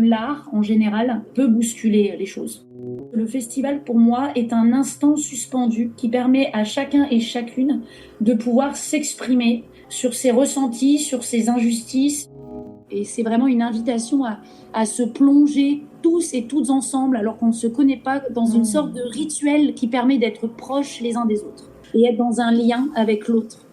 l'art, en général, peut bousculer les choses. Le festival, pour moi, est un instant suspendu qui permet à chacun et chacune de pouvoir s'exprimer sur ses ressentis, sur ses injustices. Et c'est vraiment une invitation à se plonger tous et toutes ensemble, alors qu'on ne se connaît pas, dans une sorte de rituel qui permet d'être proches les uns des autres et être dans un lien avec l'autre.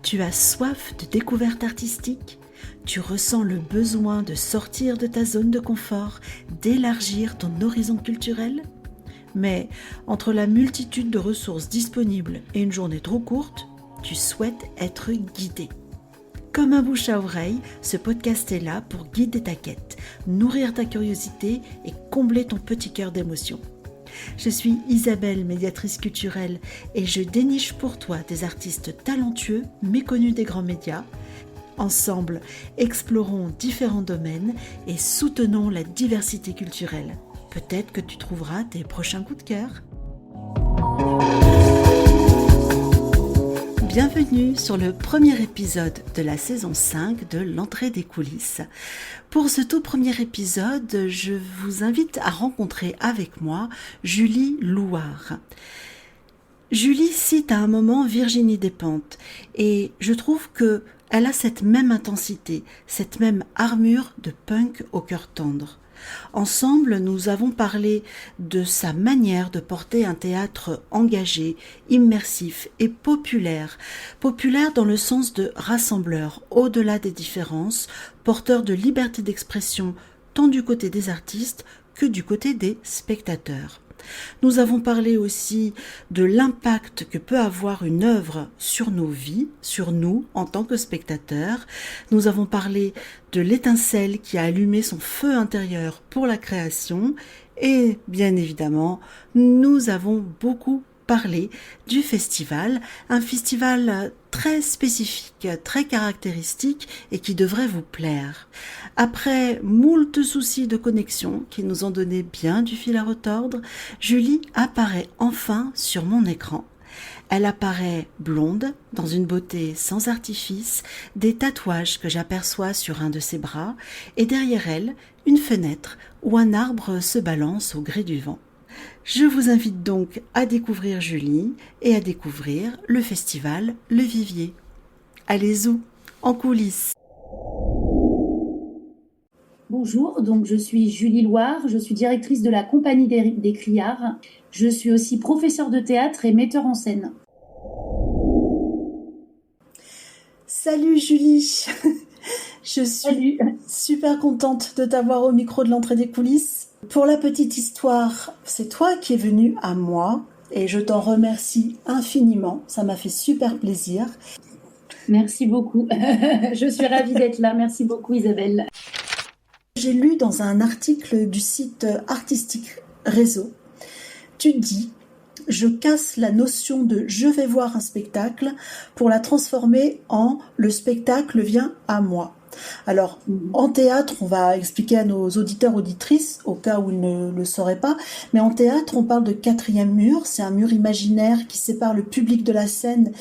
Tu as soif de découverte artistique ? Tu ressens le besoin de sortir de ta zone de confort, d'élargir ton horizon culturel ? Mais entre la multitude de ressources disponibles et une journée trop courte, tu souhaites être guidé. Comme un bouche à oreille, ce podcast est là pour guider ta quête, nourrir ta curiosité et combler ton petit cœur d'émotions. Je suis Isabelle, médiatrice culturelle, et je déniche pour toi des artistes talentueux, méconnus des grands médias. Ensemble, explorons différents domaines et soutenons la diversité culturelle. Peut-être que tu trouveras tes prochains coups de cœur. Bienvenue sur le premier épisode de la saison 5 de l'entrée des coulisses. Pour ce tout premier épisode, je vous invite à rencontrer avec moi Julie Louard. Julie cite à un moment Virginie Despentes et je trouve que elle a cette même intensité, cette même armure de punk au cœur tendre. Ensemble, nous avons parlé de sa manière de porter un théâtre engagé, immersif et populaire. Populaire dans le sens de rassembleur, au-delà des différences, porteur de liberté d'expression tant du côté des artistes que du côté des spectateurs. Nous avons parlé aussi de l'impact que peut avoir une œuvre sur nos vies, sur nous en tant que spectateurs. Nous avons parlé de l'étincelle qui a allumé son feu intérieur pour la création et bien évidemment, nous avons beaucoup parler du festival, un festival très spécifique, très caractéristique et qui devrait vous plaire. Après moult soucis de connexion qui nous ont donné bien du fil à retordre, Julie apparaît enfin sur mon écran. Elle apparaît blonde, dans une beauté sans artifice, des tatouages que j'aperçois sur un de ses bras et derrière elle, une fenêtre où un arbre se balance au gré du vent. Je vous invite donc à découvrir Julie et à découvrir le festival Le Vivier. Allez-y, en coulisses. Bonjour, donc je suis Julie Louard, je suis directrice de la Compagnie des Criards. Je suis aussi professeure de théâtre et metteur en scène. Salut Julie, je suis super contente de t'avoir au micro de l'entrée des coulisses. Pour la petite histoire, c'est toi qui es venue à moi et je t'en remercie infiniment, ça m'a fait super plaisir. Merci beaucoup, je suis ravie d'être là, merci beaucoup Isabelle. J'ai lu dans un article du site Artistique Réseau, tu dis « Je casse la notion de « je vais voir un spectacle » pour la transformer en « le spectacle vient à moi ». Alors, en théâtre, on va expliquer à nos auditeurs, auditrices, au cas où ils ne le sauraient pas, mais en théâtre, on parle de quatrième mur. C'est un mur imaginaire qui sépare le public de la scène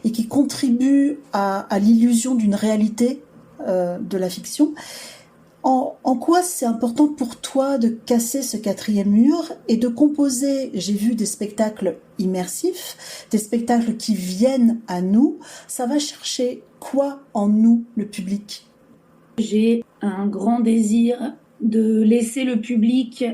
et qui contribue à l'illusion d'une réalité de la fiction. En quoi c'est important pour toi de casser ce quatrième mur et de composer, j'ai vu des spectacles immersifs, des spectacles qui viennent à nous, ça va chercher quoi en nous, le public ? J'ai un grand désir de laisser le public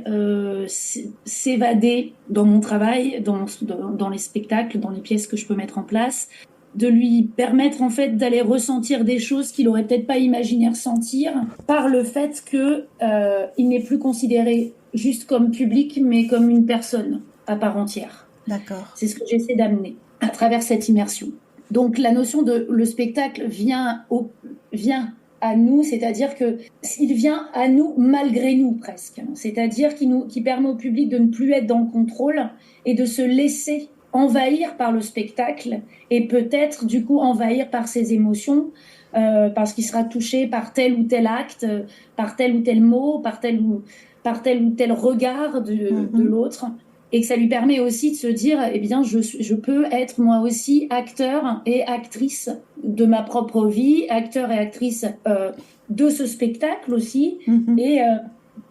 s'évader dans mon travail, dans les spectacles, dans les pièces que je peux mettre en place, de lui permettre en fait d'aller ressentir des choses qu'il aurait peut-être pas imaginé ressentir par le fait que il n'est plus considéré juste comme public mais comme une personne à part entière. D'accord. C'est ce que j'essaie d'amener à travers cette immersion. Donc la notion de le spectacle vient à nous, c'est-à-dire que il vient à nous malgré nous presque. C'est-à-dire qui permet au public de ne plus être dans le contrôle et de se laisser envahir par le spectacle et peut-être du coup envahir par ses émotions parce qu'il sera touché par tel ou tel acte, par tel ou tel mot, par tel ou tel regard de l'autre. Et que ça lui permet aussi de se dire, eh bien, je peux être moi aussi acteur et actrice de ma propre vie, acteur et actrice de ce spectacle aussi.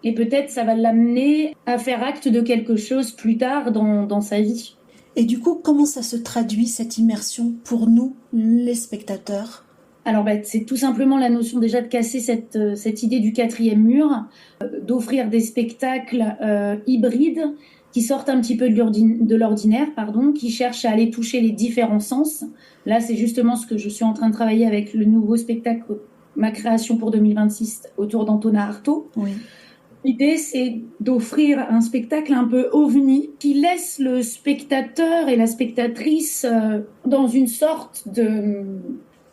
Et peut-être ça va l'amener à faire acte de quelque chose plus tard dans sa vie. Et du coup, comment ça se traduit, cette immersion, pour nous, les spectateurs ? Alors, c'est tout simplement la notion déjà de casser cette idée du quatrième mur, d'offrir des spectacles hybrides qui sortent un petit peu de l'ordinaire, qui cherchent à aller toucher les différents sens. Là, c'est justement ce que je suis en train de travailler avec le nouveau spectacle, ma création pour 2026, autour d'Antonin Artaud. Oui. L'idée, c'est d'offrir un spectacle un peu ovni qui laisse le spectateur et la spectatrice dans une sorte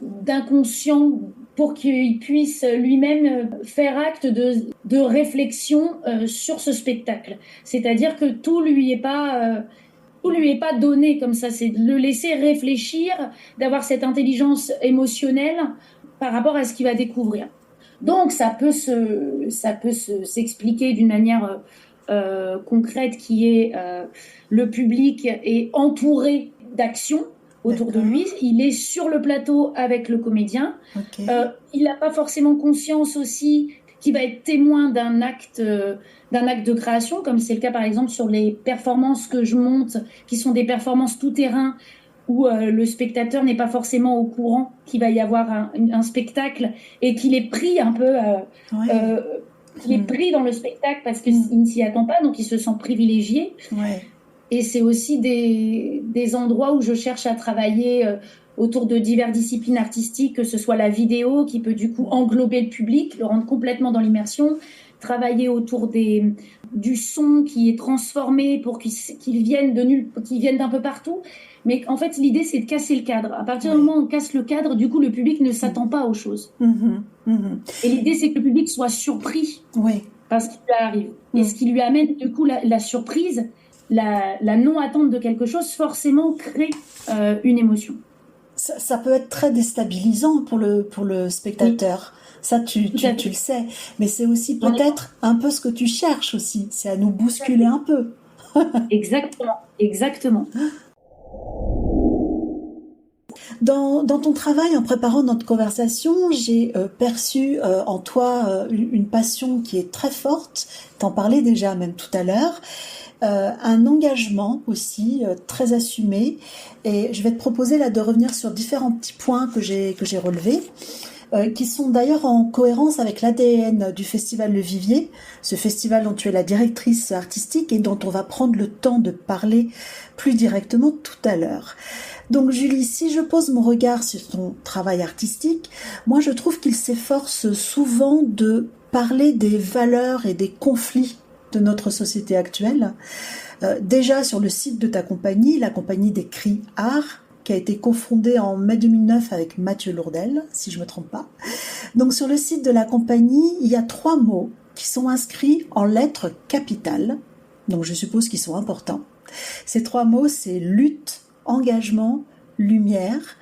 d'inconscient pour qu'il puisse lui-même faire acte de réflexion sur ce spectacle. C'est-à-dire que tout lui est pas donné comme ça, c'est de le laisser réfléchir, d'avoir cette intelligence émotionnelle par rapport à ce qu'il va découvrir. Donc ça peut s'expliquer d'une manière concrète qui est le public est entouré d'actions autour de lui, il est sur le plateau avec le comédien, il n'a pas forcément conscience aussi qu'il va être témoin d'un acte de création, comme c'est le cas par exemple sur les performances que je monte, qui sont des performances tout-terrain, où le spectateur n'est pas forcément au courant qu'il va y avoir un spectacle et qu'il est pris un peu il est pris dans le spectacle parce qu'il ne s'y attend pas, donc il se sent privilégié. Et c'est aussi des endroits où je cherche à travailler autour de diverses disciplines artistiques, que ce soit la vidéo qui peut du coup englober le public, le rendre complètement dans l'immersion, travailler autour du son qui est transformé pour qu'il vienne d'un peu partout. Mais en fait, l'idée, c'est de casser le cadre. À partir du moment où on casse le cadre, du coup, le public ne s'attend pas aux choses. Et l'idée, c'est que le public soit surpris par ce qui lui arrive. Et ce qui lui amène, du coup, la surprise, la non-attente de quelque chose, forcément crée une émotion. Ça peut être très déstabilisant pour le spectateur. Ça, tu le sais. Mais c'est aussi peut-être un peu ce que tu cherches aussi. C'est à nous bousculer un peu. Exactement. Dans ton travail, en préparant notre conversation, j'ai perçu en toi une passion qui est très forte. T'en parlais déjà même tout à l'heure. Un engagement aussi très assumé. Et je vais te proposer là de revenir sur différents petits points que j'ai relevés, qui sont d'ailleurs en cohérence avec l'ADN du Festival Le Vivier, ce festival dont tu es la directrice artistique et dont on va prendre le temps de parler plus directement tout à l'heure. Donc Julie, si je pose mon regard sur ton travail artistique, moi je trouve qu'il s'efforce souvent de parler des valeurs et des conflits de notre société actuelle. Déjà sur le site de ta compagnie, la compagnie des Cris Art, qui a été cofondée en mai 2009 avec Mathieu Lourdel, si je ne me trompe pas. Donc sur le site de la compagnie, il y a 3 mots qui sont inscrits en lettres capitales, donc je suppose qu'ils sont importants. Ces 3 mots, c'est lutte, engagement, lumière.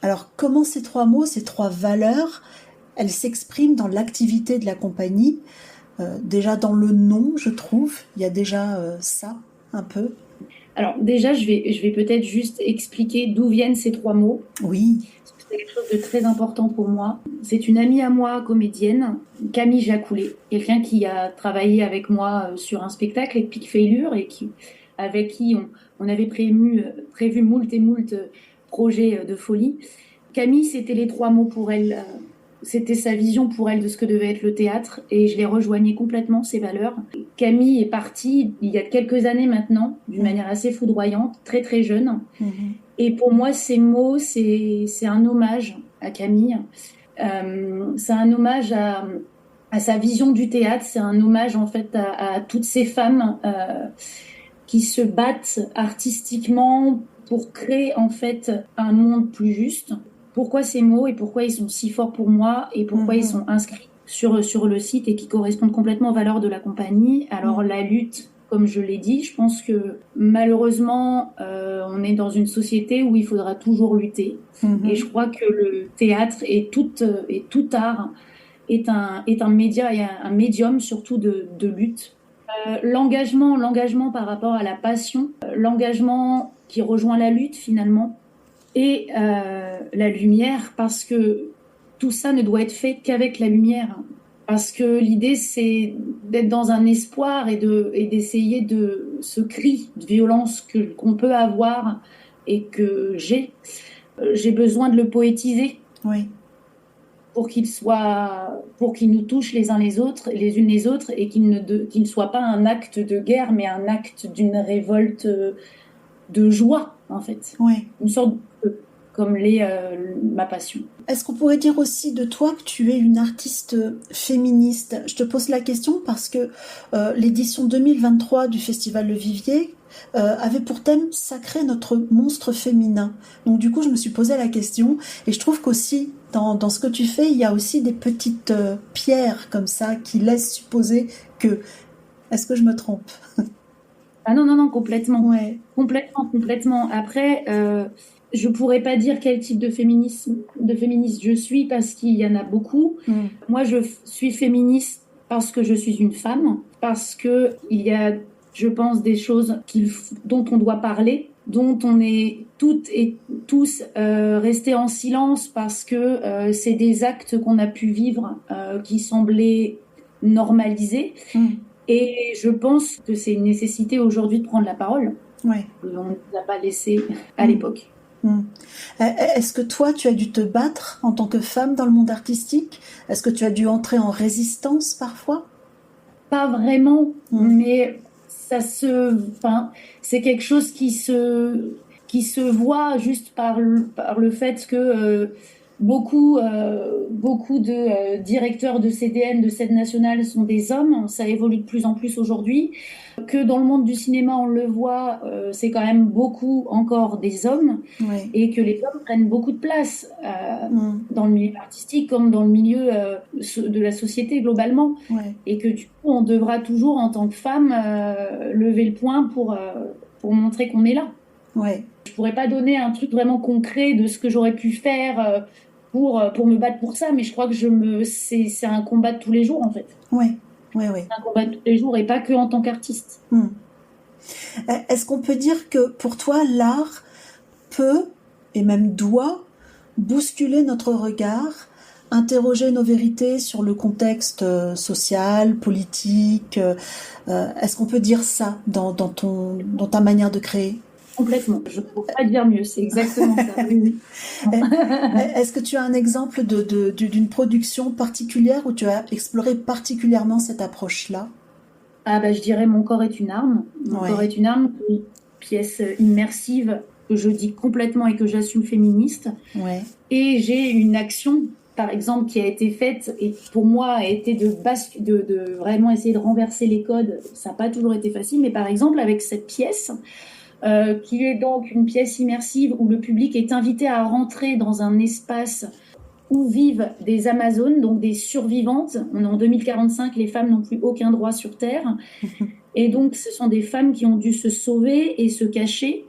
Alors comment ces 3 mots, ces 3 valeurs, elles s'expriment dans l'activité de la compagnie? Déjà dans le nom, je trouve, il y a déjà ça, un peu. Alors déjà, je vais peut-être juste expliquer d'où viennent ces 3 mots. Oui. C'est quelque chose de très important pour moi. C'est une amie à moi, comédienne, Camille Jacoulet, quelqu'un qui a travaillé avec moi sur un spectacle avec Pic Failure et avec qui on avait prévu moult et moult projets de folie. Camille, c'était les 3 mots pour elle. C'était sa vision pour elle de ce que devait être le théâtre et je les rejoignais complètement, ces valeurs. Camille est partie il y a quelques années maintenant, d'une manière assez foudroyante, très très jeune. Et pour moi, ces mots, c'est un hommage à Camille. C'est un hommage à sa vision du théâtre. C'est un hommage en fait à toutes ces femmes qui se battent artistiquement pour créer en fait un monde plus juste. Pourquoi ces mots et pourquoi ils sont si forts pour moi et pourquoi ils sont inscrits sur le site et qui correspondent complètement aux valeurs de la compagnie. Alors la lutte, comme je l'ai dit, je pense que malheureusement on est dans une société où il faudra toujours lutter. Et je crois que le théâtre et tout art est un média et un médium surtout de lutte. L'engagement par rapport à la passion, l'engagement qui rejoint la lutte finalement, et la lumière, parce que tout ça ne doit être fait qu'avec la lumière. Parce que l'idée, c'est d'être dans un espoir et d'essayer de ce cri de violence qu'on peut avoir et que j'ai besoin de le poétiser. Oui. Pour qu'il nous touche les uns les autres, les unes les autres, et qu'il ne soit pas un acte de guerre, mais un acte d'une révolte de joie, en fait. Oui. Une sorte comme ma passion. Est-ce qu'on pourrait dire aussi de toi que tu es une artiste féministe ? Je te pose la question parce que l'édition 2023 du Festival Le Vivier avait pour thème sacré notre monstre féminin. Donc du coup, je me suis posé la question et je trouve qu'aussi dans ce que tu fais, il y a aussi des petites pierres comme ça qui laissent supposer que... Est-ce que je me trompe ? Ah non, complètement. Ouais. Complètement. Après, je pourrais pas dire quel type de féministe je suis parce qu'il y en a beaucoup. Moi, je suis féministe parce que je suis une femme, parce que il y a, je pense, des choses dont on doit parler, dont on est toutes et tous restés en silence parce que c'est des actes qu'on a pu vivre qui semblaient normalisés. Et je pense que c'est une nécessité aujourd'hui de prendre la parole. Ouais. On ne nous a pas laissé à l'époque. Est-ce que toi, tu as dû te battre en tant que femme dans le monde artistique ? Est-ce que tu as dû entrer en résistance parfois ? Pas vraiment, mais c'est quelque chose qui se voit juste par le fait que beaucoup de directeurs de CDN, de scène nationale sont des hommes. Ça évolue de plus en plus aujourd'hui. Que dans le monde du cinéma, on le voit, c'est quand même beaucoup encore des hommes. Ouais. Et que les hommes prennent beaucoup de place dans le milieu artistique comme dans le milieu de la société globalement. Ouais. Et que du coup, on devra toujours, en tant que femme, lever le poing pour montrer qu'on est là. Ouais. Je pourrais pas donner un truc vraiment concret de ce que j'aurais pu faire pour me battre pour ça, mais je crois que c'est un combat de tous les jours en fait. Oui. C'est un combat de tous les jours et pas que en tant qu'artiste. Est-ce qu'on peut dire que pour toi, l'art peut et même doit bousculer notre regard, interroger nos vérités sur le contexte social, politique ? Est-ce qu'on peut dire ça dans ta manière de créer ? Complètement. Je ne pourrais pas dire mieux. C'est exactement ça. Oui. Est-ce que tu as un exemple d'une production particulière où tu as exploré particulièrement cette approche-là ? Je dirais Mon corps est une arme. Mon corps est une arme, une pièce immersive que je dis complètement et que j'assume féministe. Ouais. Et j'ai une action, par exemple, qui a été faite et pour moi a été de vraiment essayer de renverser les codes. Ça n'a pas toujours été facile, mais par exemple avec cette pièce, qui est donc une pièce immersive où le public est invité à rentrer dans un espace où vivent des Amazones, donc des survivantes. On est en 2045, les femmes n'ont plus aucun droit sur Terre. Et donc, ce sont des femmes qui ont dû se sauver et se cacher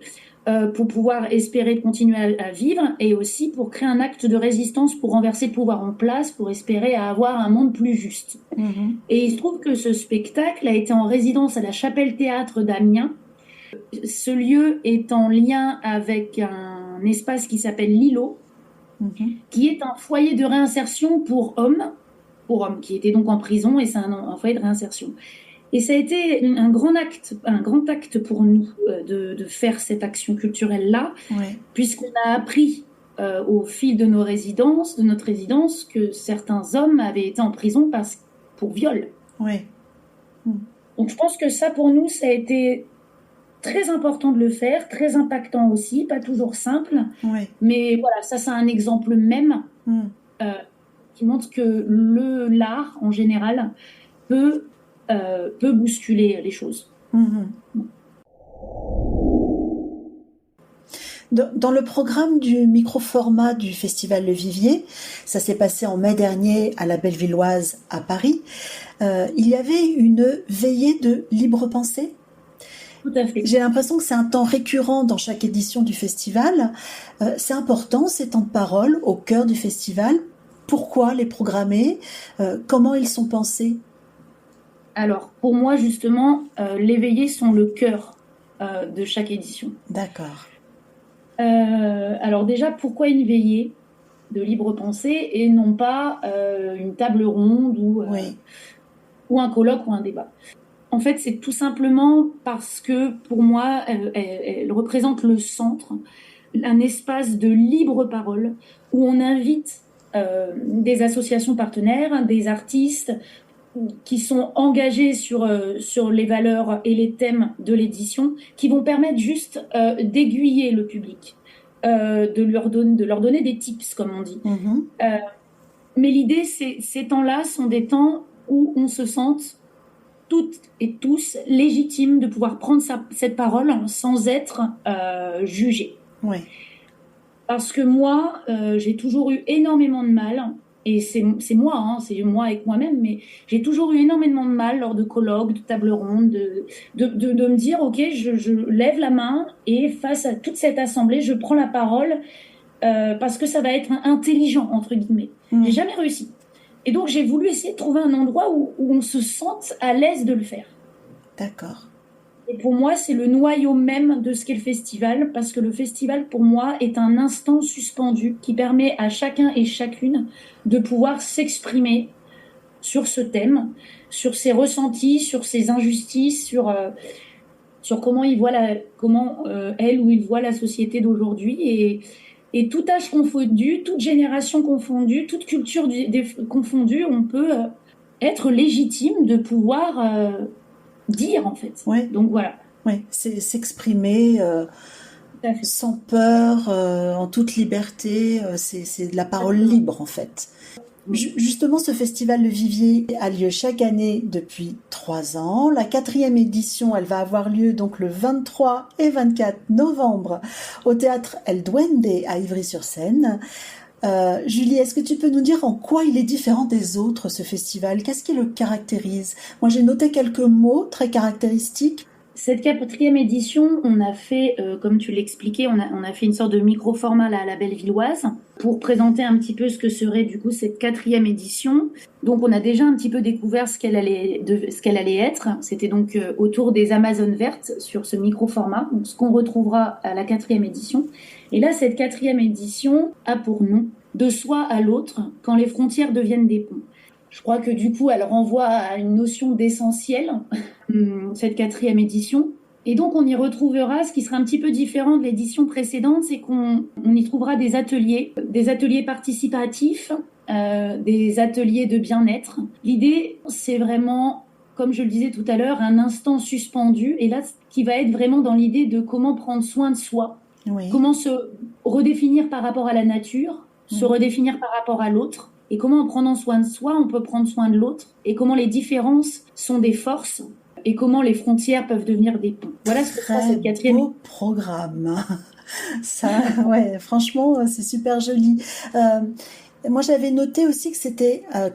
pour pouvoir espérer continuer à vivre et aussi pour créer un acte de résistance pour renverser le pouvoir en place, pour espérer avoir un monde plus juste. Et il se trouve que ce spectacle a été en résidence à la Chapelle Théâtre d'Amiens. Ce lieu est en lien avec un espace qui s'appelle l'îlot, qui est un foyer de réinsertion pour hommes qui étaient donc en prison, et c'est un foyer de réinsertion. Et ça a été un grand acte pour nous de faire cette action culturelle-là, puisqu'on a appris au fil de notre résidence, que certains hommes avaient été en prison pour viol. Donc je pense que ça, pour nous, ça a été très important de le faire, très impactant aussi, pas toujours simple. Mais voilà, ça c'est un exemple même qui montre que l'art, en général, peut bousculer les choses. Dans le programme du micro-format du Festival Le Vivier, ça s'est passé en mai dernier à la Bellevilloise à Paris, il y avait une veillée de libre pensée. Tout à fait. J'ai l'impression que c'est un temps récurrent dans chaque édition du festival. C'est important, ces temps de parole au cœur du festival. Pourquoi les programmer ? Comment ils sont pensés ? Alors, pour moi, justement, les veillées sont le cœur de chaque édition. D'accord. Alors déjà, pourquoi une veillée de libre pensée et non pas une table ronde Oui. ou un colloque ou un débat? En fait, c'est tout simplement parce que pour moi, elle représente le centre, un espace de libre parole où on invite des associations partenaires, des artistes qui sont engagés sur les valeurs et les thèmes de l'édition, qui vont permettre juste d'aiguiller le public, de leur donner des tips, comme on dit. Mhm. Mais l'idée, ces temps-là sont des temps où on se sente toutes et tous légitimes de pouvoir prendre cette parole sans être jugés. Oui. Parce que moi, j'ai toujours eu énormément de mal, et c'est moi, hein, c'est moi avec moi-même, mais j'ai toujours eu énormément de mal lors de colloques, de tables rondes, de me dire, ok, je lève la main et face à toute cette assemblée, je prends la parole parce que ça va être intelligent, entre guillemets. J'ai jamais réussi. Et donc, j'ai voulu essayer de trouver un endroit où on se sente à l'aise de le faire. D'accord. Et pour moi, c'est le noyau même de ce qu'est le festival, parce que le festival, pour moi, est un instant suspendu qui permet à chacun et chacune de pouvoir s'exprimer sur ce thème, sur ses ressentis, sur ses injustices, sur comment elle ou il voit la société d'aujourd'hui. Et tout âge confondu, toute génération confondue, toute culture confondue, on peut être légitime de pouvoir dire, en fait. Ouais. Donc voilà. Oui, c'est s'exprimer sans peur, en toute liberté, c'est de la parole libre en fait. Justement, ce festival Le Vivier a lieu chaque année depuis 3 ans. La 4e édition, elle va avoir lieu donc le 23 et 24 novembre au théâtre El Duende à Ivry-sur-Seine. Julie, est-ce que tu peux nous dire en quoi il est différent des autres, ce festival? Qu'est-ce qui le caractérise? Moi, j'ai noté quelques mots très caractéristiques. Cette 4e édition, on a fait, comme tu l'expliquais, on a fait une sorte de micro-format à la Bellevilloise pour présenter un petit peu ce que serait du coup cette 4e édition. Donc on a déjà un petit peu découvert ce qu'elle allait être. C'était donc autour des Amazones vertes sur ce micro-format, donc ce qu'on retrouvera à la 4e édition. Et là, cette 4e édition a pour nom de soi à l'autre quand les frontières deviennent des ponts. Je crois que du coup, elle renvoie à une notion d'essentiel, cette 4e édition. Et donc, on y retrouvera ce qui sera un petit peu différent de l'édition précédente, c'est qu'on y trouvera des ateliers participatifs, des ateliers de bien-être. L'idée, c'est vraiment, comme je le disais tout à l'heure, un instant suspendu. Et là, qui va être vraiment dans l'idée de comment prendre soin de soi, Oui. Comment se redéfinir par rapport à la nature, se redéfinir par rapport à l'autre. Et comment en prenant soin de soi, on peut prendre soin de l'autre. Et comment les différences sont des forces. Et comment les frontières peuvent devenir des ponts. Voilà ce que sera cette 4e. Beau programme. Ça, ouais, franchement, c'est super joli. Moi, j'avais noté aussi que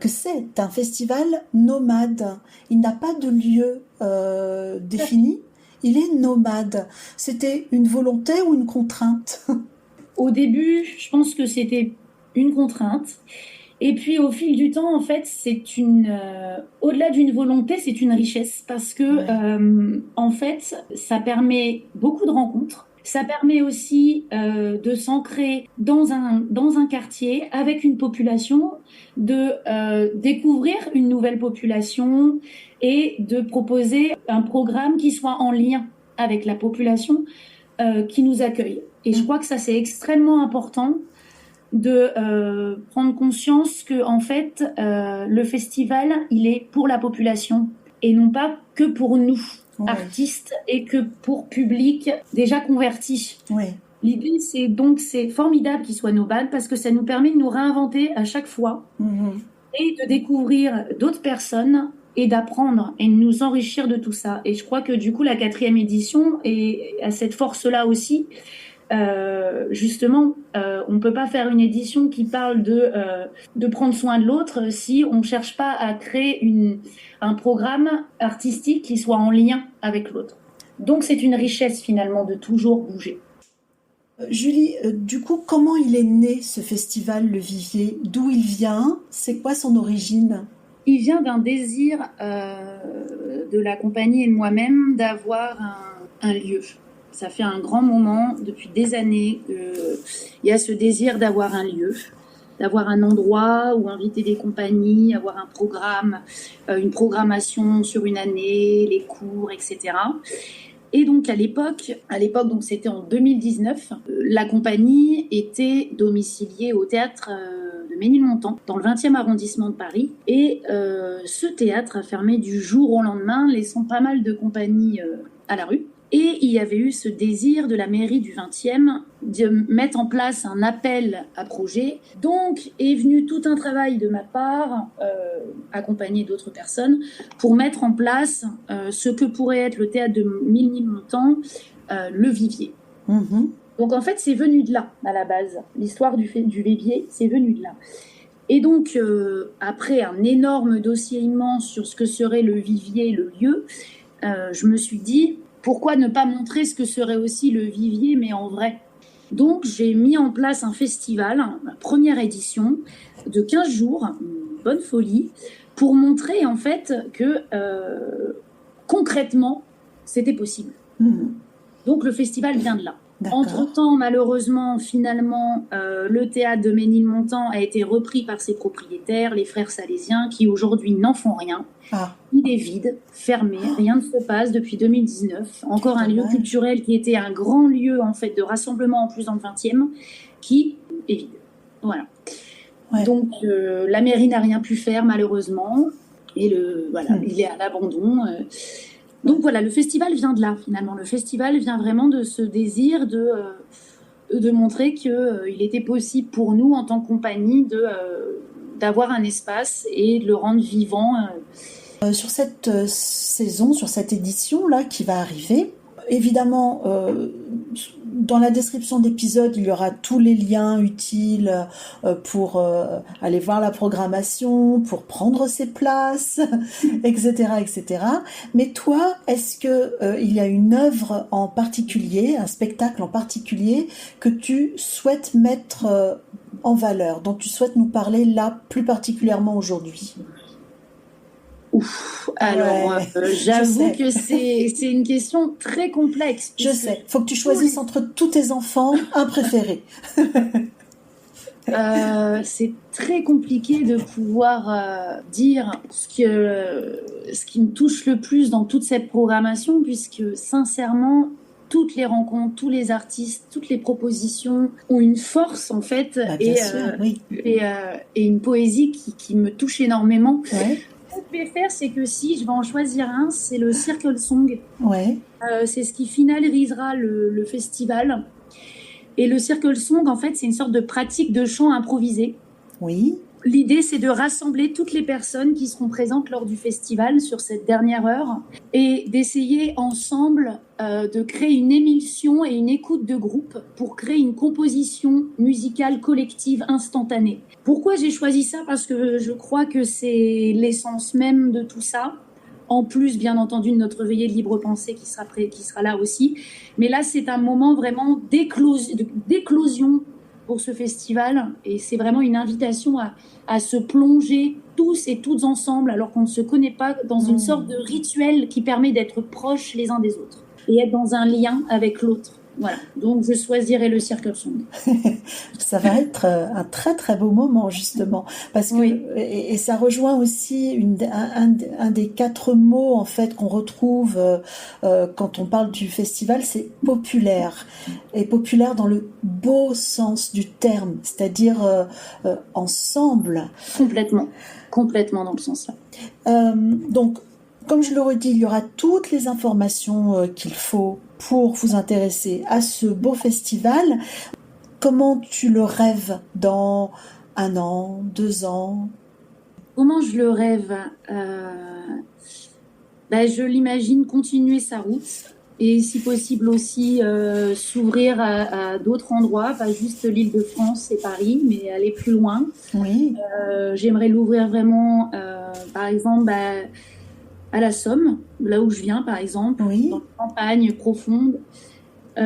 c'est un festival nomade. Il n'a pas de lieu défini. Il est nomade. C'était une volonté ou une contrainte? Au début, je pense que c'était une contrainte. Et puis au fil du temps, en fait, au-delà d'une volonté, c'est une richesse parce que en fait, ça permet beaucoup de rencontres. Ça permet aussi de s'ancrer dans un quartier avec une population, de découvrir une nouvelle population et de proposer un programme qui soit en lien avec la population qui nous accueille. Et je crois que ça, c'est extrêmement important de prendre conscience que en fait le festival il est pour la population et non pas que pour nous artistes et que pour public déjà converti. L'idée c'est formidable qu'il soit nomade parce que ça nous permet de nous réinventer à chaque fois et de découvrir d'autres personnes et d'apprendre et de nous enrichir de tout ça. Et je crois que du coup la 4e édition a cette force là aussi. Justement, on peut pas faire une édition qui parle de prendre soin de l'autre si on cherche pas à créer un programme artistique qui soit en lien avec l'autre. Donc c'est une richesse finalement de toujours bouger. Julie, du coup, comment il est né ce festival Le Vivier? D'où il vient? C'est quoi son origine? Il vient d'un désir de la compagnie et de moi-même d'avoir un lieu. Ça fait un grand moment, depuis des années, qu'il y a ce désir d'avoir un lieu, d'avoir un endroit où inviter des compagnies, avoir un programme, une programmation sur une année, les cours, etc. Et donc à l'époque, donc c'était en 2019, la compagnie était domiciliée au théâtre de Ménilmontant, dans le 20e arrondissement de Paris. Et ce théâtre a fermé du jour au lendemain, laissant pas mal de compagnies à la rue. Et il y avait eu ce désir de la mairie du 20e de mettre en place un appel à projet. Donc est venu tout un travail de ma part, accompagné d'autres personnes, pour mettre en place ce que pourrait être le théâtre de Ménilmontant, le Vivier. Mmh. Donc en fait, c'est venu de là, à la base. L'histoire du Vivier, c'est venu de là. Et donc, après un énorme dossier immense sur ce que serait le Vivier, le lieu, je me suis dit... Pourquoi ne pas montrer ce que serait aussi le Vivier, mais en vrai? Donc, j'ai mis en place un festival, ma première édition, de 15 jours, une bonne folie, pour montrer en fait que concrètement, c'était possible. Mmh. Donc, le festival vient de là. D'accord. Entre-temps, malheureusement, finalement, le théâtre de Ménilmontant a été repris par ses propriétaires, les frères salésiens, qui aujourd'hui n'en font rien. Ah. Il est vide, fermé, rien ne se passe depuis 2019. Encore un lieu culturel qui était un grand lieu en fait de rassemblement en plus dans le 20e, qui est vide. Voilà. Ouais. Donc la mairie n'a rien pu faire malheureusement, et il est à l'abandon. Donc voilà, le festival vient de là finalement. Le festival vient vraiment de ce désir de montrer qu'il était possible pour nous en tant que compagnie d'avoir un espace et de le rendre vivant. Sur cette saison, sur cette édition-là qui va arriver, évidemment, dans la description d'épisode, il y aura tous les liens utiles pour aller voir la programmation, pour prendre ses places, etc., etc. Mais toi, est-ce que il y a une œuvre en particulier, un spectacle en particulier que tu souhaites mettre en valeur, dont tu souhaites nous parler là plus particulièrement aujourd'hui? Ouf, alors j'avoue que c'est une question très complexe. Je sais, faut que tu choisisses entre tous tes enfants un préféré. C'est très compliqué de pouvoir dire ce qui me touche le plus dans toute cette programmation, puisque sincèrement, toutes les rencontres, tous les artistes, toutes les propositions ont une force en fait, et une poésie qui me touche énormément. Ouais. Ce que je vais faire, c'est que si je vais en choisir un, c'est le Circle Song. Ouais. C'est ce qui finalisera le festival. Et le Circle Song, en fait, c'est une sorte de pratique de chant improvisé. Oui. L'idée, c'est de rassembler toutes les personnes qui seront présentes lors du festival sur cette dernière heure et d'essayer ensemble de créer une émulsion et une écoute de groupe pour créer une composition musicale collective instantanée. Pourquoi j'ai choisi ça? Parce que je crois que c'est l'essence même de tout ça. En plus, bien entendu, de notre veillée de libre pensée qui sera là aussi. Mais là, c'est un moment vraiment d'éclosion pour ce festival. Et c'est vraiment une invitation à se plonger tous et toutes ensemble, alors qu'on ne se connaît pas, dans une sorte de rituel qui permet d'être proches les uns des autres et être dans un lien avec l'autre. Voilà, donc je choisirai le Circle Song. Ça va être un très très beau moment justement, parce que oui. et ça rejoint aussi un des 4 mots en fait qu'on retrouve quand on parle du festival, c'est populaire, et populaire dans le beau sens du terme, c'est-à-dire ensemble. Complètement dans le sens là. Donc, comme je le redis, il y aura toutes les informations qu'il faut pour vous intéresser à ce beau festival. Comment tu le rêves dans 1 an, 2 ans? Comment je le rêve? Je l'imagine continuer sa route et si possible aussi s'ouvrir à d'autres endroits, pas juste l'Île-de-France et Paris, mais aller plus loin. Oui. J'aimerais l'ouvrir vraiment, par exemple, à la Somme, là où je viens par exemple, oui. Dans une campagne profonde, où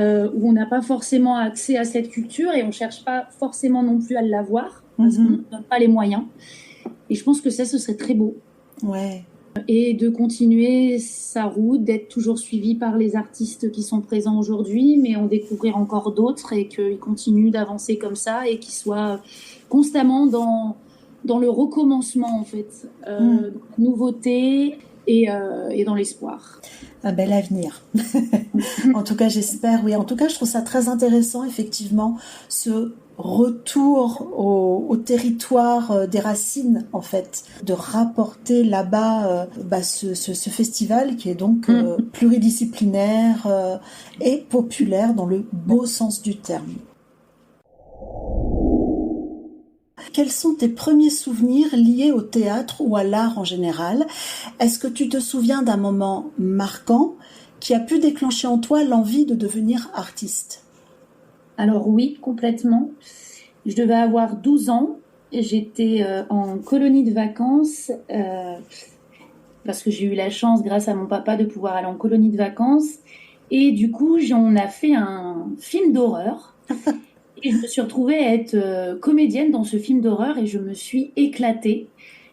on n'a pas forcément accès à cette culture et on ne cherche pas forcément non plus à l'avoir, parce qu'on ne donne pas les moyens. Et je pense que ce serait très beau Ouais. Et de continuer sa route, d'être toujours suivi par les artistes qui sont présents aujourd'hui, mais en découvrir encore d'autres et qu'ils continuent d'avancer comme ça et qu'ils soient constamment dans le recommencement, en fait, dans la nouveauté et dans l'espoir. Un bel avenir. En tout cas, j'espère, oui. En tout cas, je trouve ça très intéressant, effectivement, ce retour au territoire des racines, en fait, de rapporter là-bas ce festival qui est donc pluridisciplinaire et populaire dans le beau sens du terme. Quels sont tes premiers souvenirs liés au théâtre ou à l'art en général? Est-ce que tu te souviens d'un moment marquant qui a pu déclencher en toi l'envie de devenir artiste? Alors oui, complètement. Je devais avoir 12 ans. J'étais en colonie de vacances parce que j'ai eu la chance, grâce à mon papa, de pouvoir aller en colonie de vacances. Et du coup, on a fait un film d'horreur. Et je me suis retrouvée à être comédienne dans ce film d'horreur et je me suis éclatée.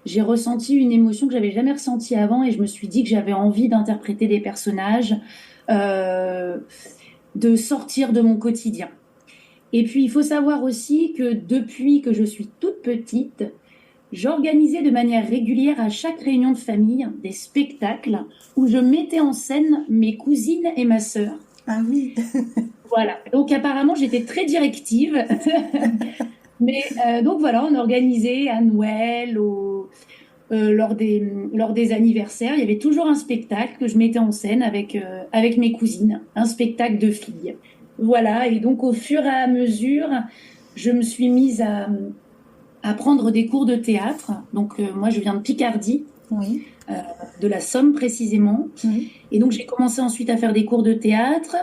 J'ai ressenti une émotion que j'avais jamais ressentie avant et je me suis dit que j'avais envie d'interpréter des personnages, de sortir de mon quotidien. Et puis, il faut savoir aussi que depuis que je suis toute petite, j'organisais de manière régulière à chaque réunion de famille des spectacles où je mettais en scène mes cousines et ma sœur. Ah oui. Voilà. Donc, apparemment, j'étais très directive. Mais donc, voilà, on organisait à Noël, lors des anniversaires, il y avait toujours un spectacle que je mettais en scène avec mes cousines, un spectacle de filles. Voilà, et donc au fur et à mesure, je me suis mise à prendre des cours de théâtre. Donc moi, je viens de Picardie, Oui. De la Somme précisément. Oui. Et donc j'ai commencé ensuite à faire des cours de théâtre,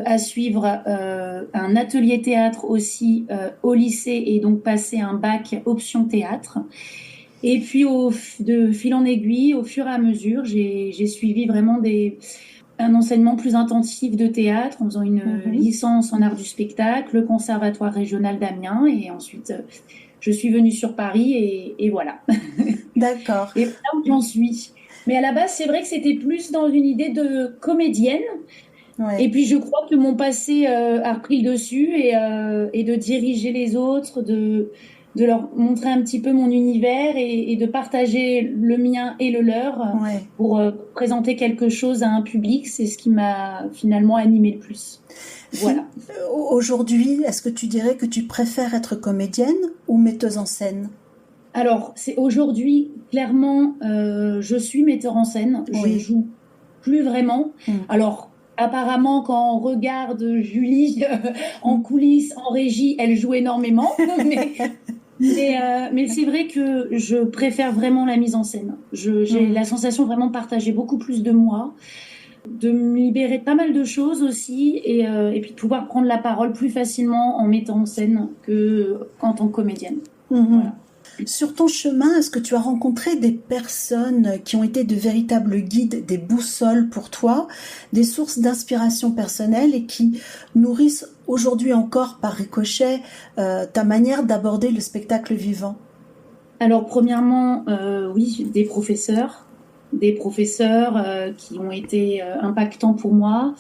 à suivre un atelier théâtre aussi au lycée et donc passer un bac option théâtre. Et puis de fil en aiguille, au fur et à mesure, j'ai suivi vraiment un enseignement plus intensif de théâtre en faisant une licence en art du spectacle, le Conservatoire régional d'Amiens, et ensuite je suis venue sur Paris et voilà. D'accord. Et là où j'en suis. Mais à la base, c'est vrai que c'était plus dans une idée de comédienne. Ouais. Et puis je crois que mon passé a repris le dessus et de diriger les autres, de leur montrer un petit peu mon univers et de partager le mien et le leur Ouais. pour présenter quelque chose à un public, c'est ce qui m'a finalement animée le plus. Voilà. Aujourd'hui, est-ce que tu dirais que tu préfères être comédienne ou metteuse en scène? Alors, c'est aujourd'hui, clairement, je suis metteur en scène. Oui. Je joue plus vraiment. Alors, apparemment, quand on regarde Julie en coulisses, en régie, elle joue énormément. Mais c'est vrai que je préfère vraiment la mise en scène. J'ai la sensation vraiment de partager beaucoup plus de moi, de me libérer de pas mal de choses aussi, et puis de pouvoir prendre la parole plus facilement en mettant en scène qu'en tant que comédienne. Voilà. Sur ton chemin, est-ce que tu as rencontré des personnes qui ont été de véritables guides, des boussoles pour toi, des sources d'inspiration personnelle et qui nourrissent aujourd'hui encore par ricochet ta manière d'aborder le spectacle vivant? Alors, premièrement, oui, des professeurs qui ont été impactants pour moi.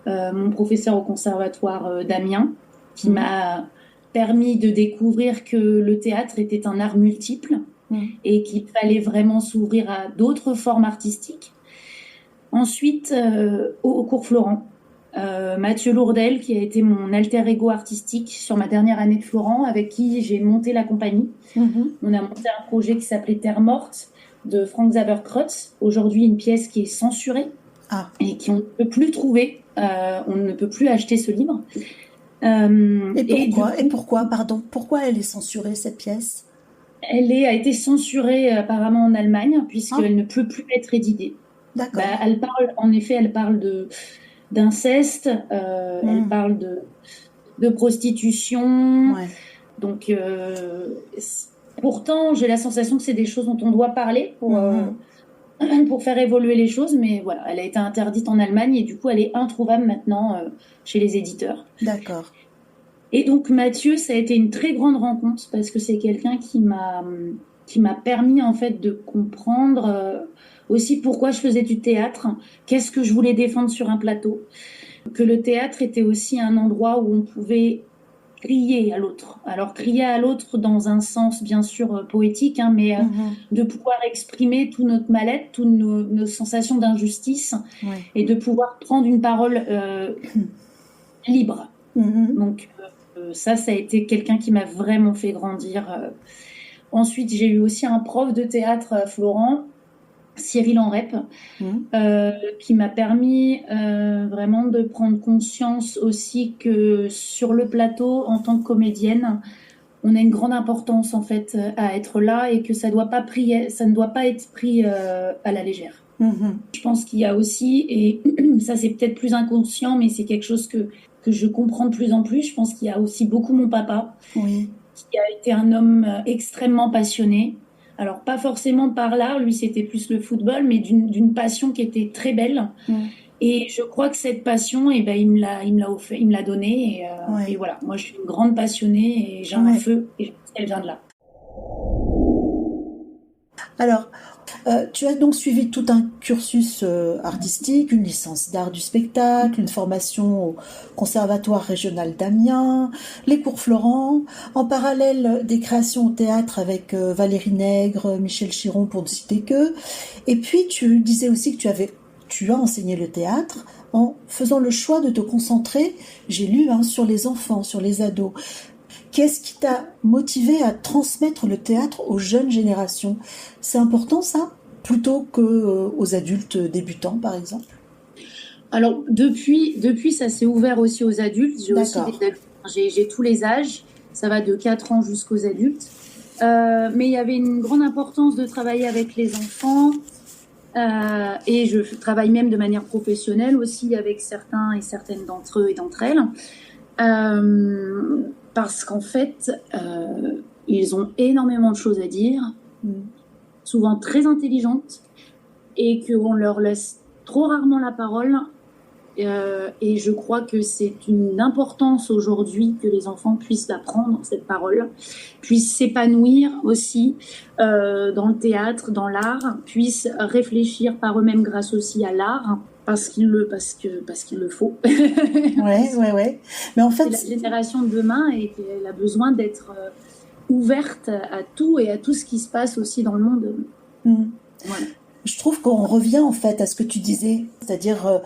Mon professeur au conservatoire d'Amiens, qui m'a permis de découvrir que le théâtre était un art multiple et qu'il fallait vraiment s'ouvrir à d'autres formes artistiques. Ensuite, au cours Florent, Mathieu Lourdel, qui a été mon alter ego artistique sur ma dernière année de Florent, avec qui j'ai monté la compagnie. On a monté un projet qui s'appelait Terre morte de Frank Zaberkrotz, aujourd'hui une pièce qui est censurée et qu'on ne peut plus trouver. On ne peut plus acheter ce livre. Pourquoi elle est censurée, cette pièce? Elle a été censurée apparemment en Allemagne, puisqu'elle ne peut plus être éditée. D'accord. Elle parle d'inceste, elle parle de prostitution. Ouais. Donc, pourtant, j'ai la sensation que c'est des choses dont on doit parler pour faire évoluer les choses, mais voilà, elle a été interdite en Allemagne et du coup, elle est introuvable maintenant chez les éditeurs. D'accord. Et donc, Mathieu, ça a été une très grande rencontre parce que c'est quelqu'un qui m'a qui m'a permis en fait de comprendre aussi pourquoi je faisais du théâtre, qu'est-ce que je voulais défendre sur un plateau, que le théâtre était aussi un endroit où on pouvait crier à l'autre. Alors crier à l'autre dans un sens bien sûr poétique, hein, mais de pouvoir exprimer tout notre mal-être, toutes nos sensations d'injustice, et de pouvoir prendre une parole libre. Donc ça a été quelqu'un qui m'a vraiment fait grandir. Ensuite, j'ai eu aussi un prof de théâtre, Florent, Cyril Enrep, qui m'a permis vraiment de prendre conscience aussi que sur le plateau, en tant que comédienne, on a une grande importance en fait à être là, et que ça ne doit pas être pris à la légère. Je pense qu'il y a aussi, et ça c'est peut-être plus inconscient, mais c'est quelque chose que je comprends de plus en plus, je pense qu'il y a aussi beaucoup mon papa, qui a été un homme extrêmement passionné. Alors, pas forcément par l'art, lui, c'était plus le football, mais d'une passion qui était très belle. Et je crois que cette passion, il me l'a donnée. Et voilà, moi, je suis une grande passionnée et j'ai un feu, et je pense qu'elle vient de là. Alors, tu as donc suivi tout un cursus artistique, une licence d'art du spectacle, une formation au Conservatoire régional d'Amiens, les cours Florent, en parallèle des créations au théâtre avec Valérie Nègre, Michel Chiron, pour ne citer que. Et puis tu disais aussi que tu as enseigné le théâtre en faisant le choix de te concentrer, j'ai lu, sur les enfants, sur les ados. Qu'est-ce qui t'a motivé à transmettre le théâtre aux jeunes générations ? C'est important ça, plutôt qu'aux adultes débutants par exemple ? Alors depuis ça s'est ouvert aussi aux adultes. J'ai tous les âges, ça va de 4 ans jusqu'aux adultes. Mais il y avait une grande importance de travailler avec les enfants. Et je travaille même de manière professionnelle aussi avec certains et certaines d'entre eux et d'entre elles. Parce qu'en fait, ils ont énormément de choses à dire, souvent très intelligentes, et qu'on leur laisse trop rarement la parole. Et je crois que c'est une importance aujourd'hui que les enfants puissent la prendre, cette parole, puissent s'épanouir aussi dans le théâtre, dans l'art, puissent réfléchir par eux-mêmes grâce aussi à l'art. Parce qu'il le faut. Ouais. Mais en fait, c'est la génération de demain, et qu'elle a besoin d'être ouverte à tout et à tout ce qui se passe aussi dans le monde. Voilà. Je trouve qu'on revient en fait à ce que tu disais, c'est-à-dire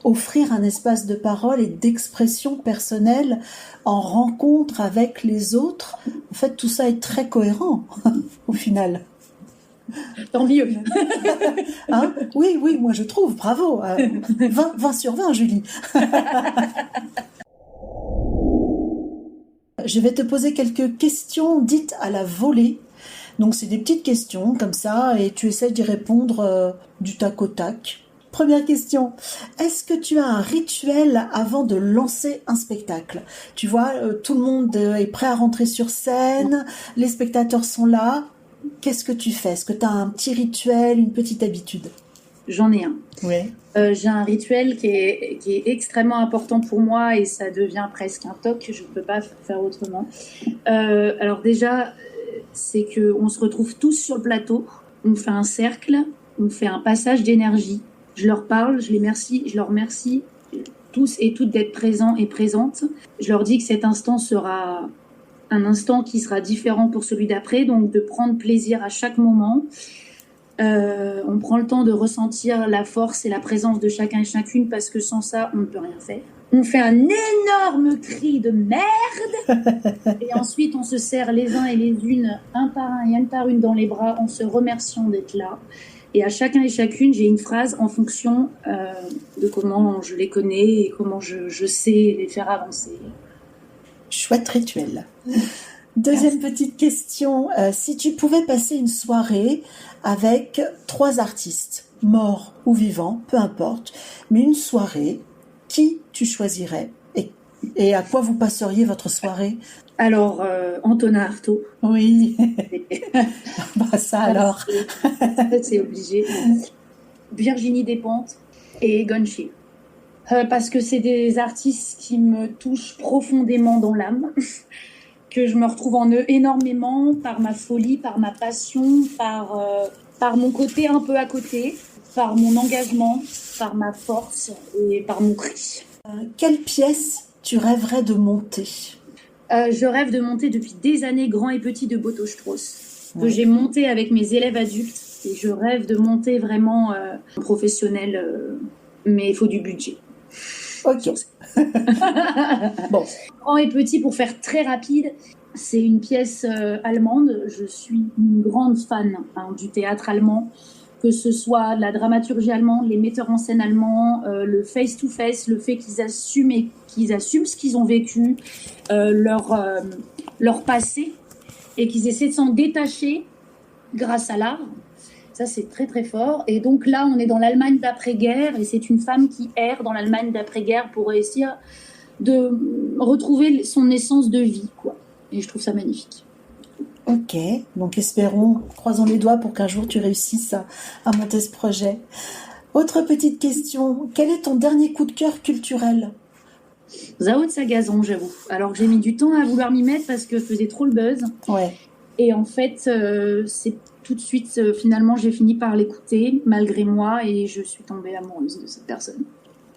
offrir un espace de parole et d'expression personnelle en rencontre avec les autres. En fait, tout ça est très cohérent au final. Tant mieux. Oui, moi je trouve, bravo. 20 sur 20, Julie. Je vais te poser quelques questions dites à la volée. Donc c'est des petites questions comme ça, et tu essaies d'y répondre du tac au tac. Première question, est-ce que tu as un rituel avant de lancer un spectacle ? Tu vois, tout le monde est prêt à rentrer sur scène, les spectateurs sont là. Qu'est-ce que tu fais ? Est-ce que tu as un petit rituel, une petite habitude ? J'en ai un. Oui. J'ai un rituel qui est extrêmement important pour moi, et ça devient presque un toc, je ne peux pas faire autrement. Alors déjà, c'est qu'on se retrouve tous sur le plateau, on fait un cercle, on fait un passage d'énergie. Je leur parle, je leur remercie tous et toutes d'être présents et présentes. Je leur dis que cet instant sera un instant qui sera différent pour celui d'après, donc de prendre plaisir à chaque moment. On prend le temps de ressentir la force et la présence de chacun et chacune, parce que sans ça, on ne peut rien faire. On fait un énorme cri de merde, et ensuite on se serre les uns et les unes, un par un et une par une dans les bras, en se remerciant d'être là. Et à chacun et chacune, j'ai une phrase en fonction de comment je les connais et comment je sais les faire avancer. Chouette rituel. Deuxième petite question, si tu pouvais passer une soirée avec 3 artistes, morts ou vivants, peu importe, mais une soirée, qui tu choisirais et à quoi vous passeriez votre soirée ? Alors, Antonin Artaud. Oui. Ça alors. C'est obligé. Virginie Despentes et Egon Schiele. Parce que c'est des artistes qui me touchent profondément dans l'âme, que je me retrouve en eux énormément par ma folie, par ma passion, par mon côté un peu à côté, par mon engagement, par ma force et par mon cri. Quelle pièce tu rêverais de monter ? Je rêve de monter depuis des années Grand et Petit de Boto Strauss, que j'ai monté avec mes élèves adultes. Et je rêve de monter vraiment professionnel, mais il faut du budget. Ok. Bon. Grand et Petit, pour faire très rapide, c'est une pièce allemande. Je suis une grande fan du théâtre allemand, que ce soit la dramaturgie allemande, les metteurs en scène allemands, le face-to-face, le fait qu'ils assument ce qu'ils ont vécu, leur passé, et qu'ils essaient de s'en détacher grâce à l'art. Ça, c'est très, très fort. Et donc là, on est dans l'Allemagne d'après-guerre, et c'est une femme qui erre dans l'Allemagne d'après-guerre pour réussir de retrouver son essence de vie, quoi. Et je trouve ça magnifique. Ok, donc espérons, croisons les doigts pour qu'un jour tu réussisses à monter ce projet. Autre petite question, quel est ton dernier coup de cœur culturel ? Zao de Sagazon, j'avoue. Alors que j'ai mis du temps à vouloir m'y mettre parce que faisait trop le buzz. Ouais. Et en fait, c'est tout de suite, finalement, j'ai fini par l'écouter, malgré moi, et je suis tombée amoureuse de cette personne.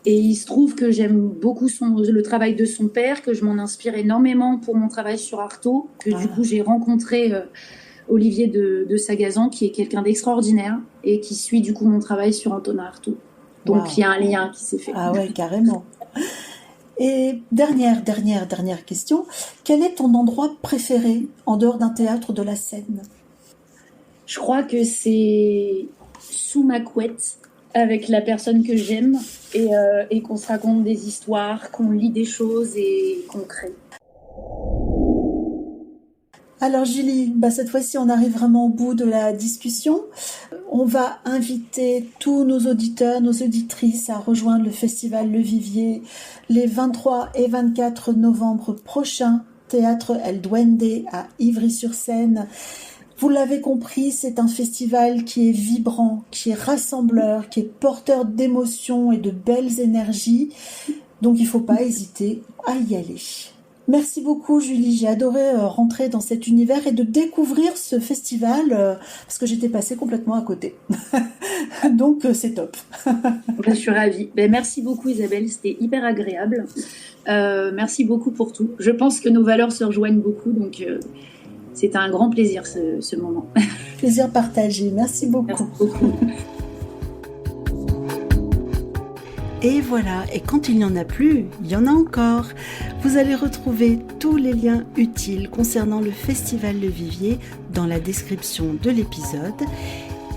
Et il se trouve que j'aime beaucoup le travail de son père, que je m'en inspire énormément pour mon travail sur Artaud, que du coup, j'ai rencontré Olivier de Sagazan, qui est quelqu'un d'extraordinaire, et qui suit du coup mon travail sur Antonin Artaud. Donc, il y a un lien qui s'est fait. Ah ouais, carrément. Et dernière question, quel est ton endroit préféré en dehors d'un théâtre, de la scène ? Je crois que c'est sous ma couette, avec la personne que j'aime, et qu'on se raconte des histoires, qu'on lit des choses et qu'on crée. Alors Julie, cette fois-ci on arrive vraiment au bout de la discussion. On va inviter tous nos auditeurs, nos auditrices à rejoindre le festival Le Vivier les 23 et 24 novembre prochains, théâtre El Duende à Ivry-sur-Seine. Vous l'avez compris, c'est un festival qui est vibrant, qui est rassembleur, qui est porteur d'émotions et de belles énergies. Donc il ne faut pas hésiter à y aller. Merci beaucoup Julie, j'ai adoré rentrer dans cet univers et de découvrir ce festival parce que j'étais passée complètement à côté. Donc c'est top. Je suis ravie. Merci beaucoup Isabelle, c'était hyper agréable. Merci beaucoup pour tout. Je pense que nos valeurs se rejoignent beaucoup, donc c'était un grand plaisir ce moment. Plaisir partagé, merci beaucoup. Merci beaucoup. Et voilà, et quand il n'y en a plus, il y en a encore. Vous allez retrouver tous les liens utiles concernant le Festival Le Vivier dans la description de l'épisode.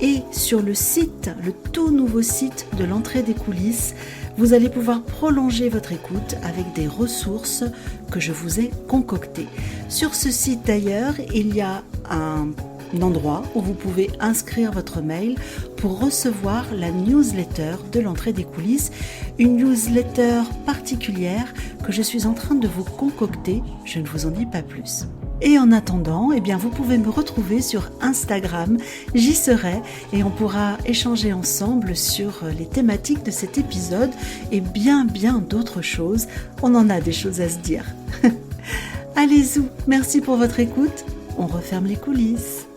Et sur le site, le tout nouveau site de l'entrée des coulisses, vous allez pouvoir prolonger votre écoute avec des ressources que je vous ai concoctées. Sur ce site d'ailleurs, il y a un endroit où vous pouvez inscrire votre mail pour recevoir la newsletter de l'entrée des coulisses, une newsletter particulière que je suis en train de vous concocter, je ne vous en dis pas plus. Et en attendant, vous pouvez me retrouver sur Instagram, j'y serai et on pourra échanger ensemble sur les thématiques de cet épisode et bien d'autres choses. On en a des choses à se dire. Allez-y, merci pour votre écoute, on referme les coulisses.